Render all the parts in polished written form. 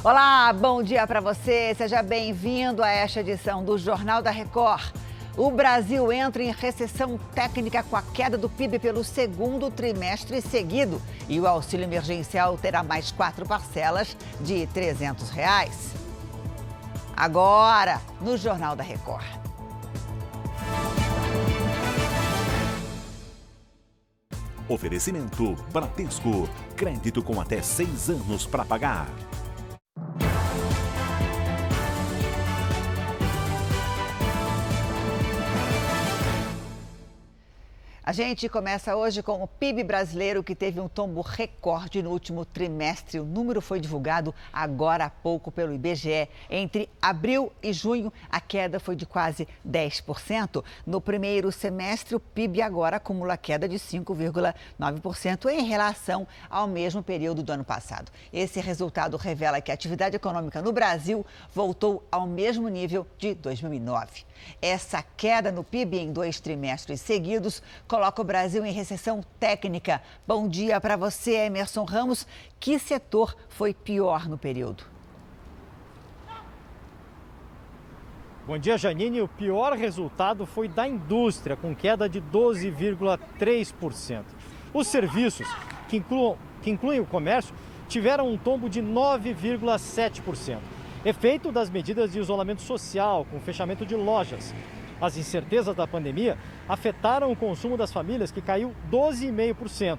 Olá, bom dia para você. Seja bem-vindo a esta edição do Jornal da Record. O Brasil entra em recessão técnica com a queda do PIB pelo segundo trimestre seguido. E o auxílio emergencial terá mais 4 parcelas de R$ 300. Agora, no Jornal da Record. Oferecimento Bradesco. Crédito com até 6 anos para pagar. A gente começa hoje com o PIB brasileiro, que teve um tombo recorde no último trimestre. O número foi divulgado agora há pouco pelo IBGE. Entre abril e junho, a queda foi de quase 10%. No primeiro semestre, o PIB agora acumula queda de 5,9% em relação ao mesmo período do ano passado. Esse resultado revela que a atividade econômica no Brasil voltou ao mesmo nível de 2009. Essa queda no PIB em 2 trimestres seguidos coloca o Brasil em recessão técnica. Bom dia para você, Emerson Ramos. Que setor foi pior no período? Bom dia, Janine. O pior resultado foi da indústria, com queda de 12,3%. Os serviços, que incluem o comércio, tiveram um tombo de 9,7%. Efeito das medidas de isolamento social, com fechamento de lojas. As incertezas da pandemia afetaram o consumo das famílias, que caiu 12,5%.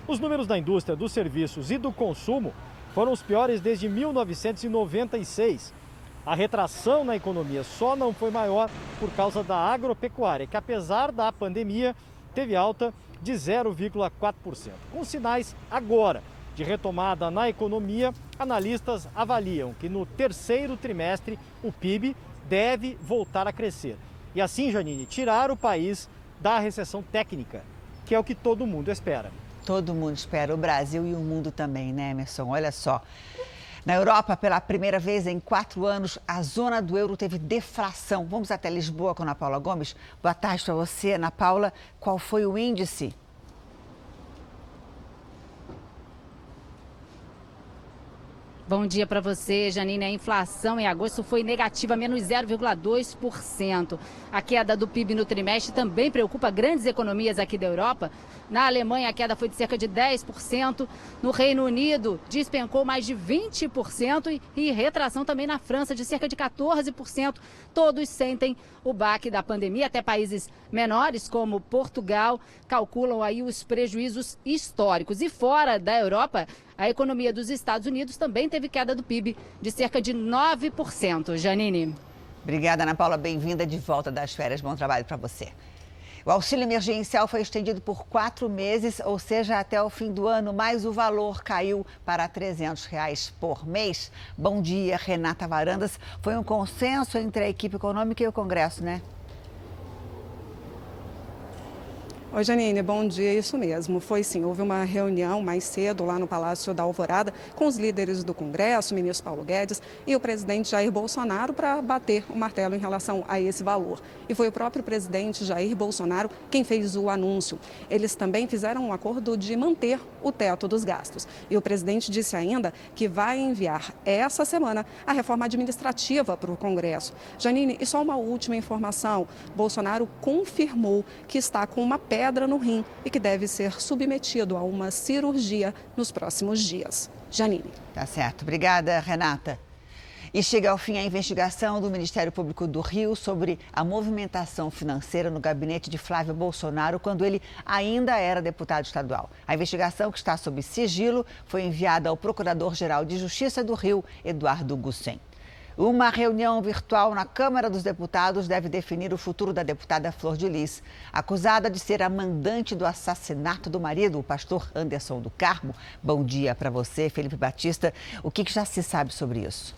Os números da indústria, dos serviços e do consumo foram os piores desde 1996. A retração na economia só não foi maior por causa da agropecuária, que apesar da pandemia teve alta de 0,4%. Com sinais agora de retomada na economia, analistas avaliam que no terceiro trimestre o PIB deve voltar a crescer. E assim, Janine, tirar o país da recessão técnica, que é o que todo mundo espera. Todo mundo espera, o Brasil e o mundo também, né, Emerson? Olha só. Na Europa, pela primeira vez em 4 anos, a zona do euro teve deflação. Vamos até Lisboa com a Ana Paula Gomes. Boa tarde para você, Ana Paula. Qual foi o índice? Bom dia para você, Janine. A inflação em agosto foi negativa, menos 0,2%. A queda do PIB no trimestre também preocupa grandes economias aqui da Europa. Na Alemanha, a queda foi de cerca de 10%. No Reino Unido, despencou mais de 20% e retração também na França, de cerca de 14%. Todos sentem o baque da pandemia. Até países menores, como Portugal, calculam aí os prejuízos históricos. E fora da Europa, a economia dos Estados Unidos também teve queda do PIB de cerca de 9%. Janine. Obrigada, Ana Paula. Bem-vinda de volta das férias. Bom trabalho para você. O auxílio emergencial foi estendido por 4 meses, ou seja, até o fim do ano, mas o valor caiu para R$ 300 por mês. Bom dia, Renata Varandas. Foi um consenso entre a equipe econômica e o Congresso, né? Oi, Janine, bom dia, isso mesmo. Foi sim, houve uma reunião mais cedo lá no Palácio da Alvorada com os líderes do Congresso, o ministro Paulo Guedes e o presidente Jair Bolsonaro para bater o martelo em relação a esse valor. E foi o próprio presidente Jair Bolsonaro quem fez o anúncio. Eles também fizeram um acordo de manter o teto dos gastos. E o presidente disse ainda que vai enviar essa semana a reforma administrativa para o Congresso. Janine, e só uma última informação. Bolsonaro confirmou que está com uma pedra no rim e que deve ser submetido a uma cirurgia nos próximos dias. Janine. Tá certo. Obrigada, Renata. E chega ao fim a investigação do Ministério Público do Rio sobre a movimentação financeira no gabinete de Flávio Bolsonaro quando ele ainda era deputado estadual. A investigação, que está sob sigilo, foi enviada ao Procurador-Geral de Justiça do Rio, Eduardo Gucem. Uma reunião virtual na Câmara dos Deputados deve definir o futuro da deputada Flor de Lis, acusada de ser a mandante do assassinato do marido, o pastor Anderson do Carmo. Bom dia para você, Felipe Batista. O que já se sabe sobre isso?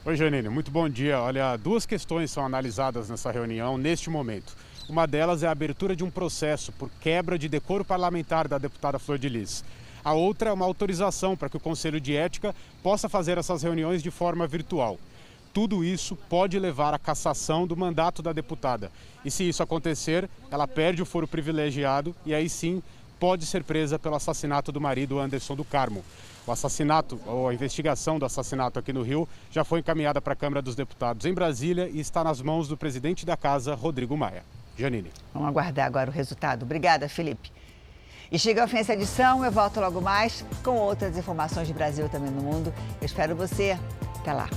Oi, Janine, muito bom dia. Olha, 2 questões são analisadas nessa reunião neste momento. Uma delas é a abertura de um processo por quebra de decoro parlamentar da deputada Flor de Lis. A outra é uma autorização para que o Conselho de Ética possa fazer essas reuniões de forma virtual. Tudo isso pode levar à cassação do mandato da deputada. E se isso acontecer, ela perde o foro privilegiado e aí sim pode ser presa pelo assassinato do marido Anderson do Carmo. O assassinato, ou a investigação do assassinato aqui no Rio, já foi encaminhada para a Câmara dos Deputados em Brasília e está nas mãos do presidente da casa, Rodrigo Maia. Janine. Vamos aguardar agora o resultado. Obrigada, Felipe. E chega ao fim essa edição, eu volto logo mais com outras informações de Brasil também no mundo. Eu espero você. Até lá.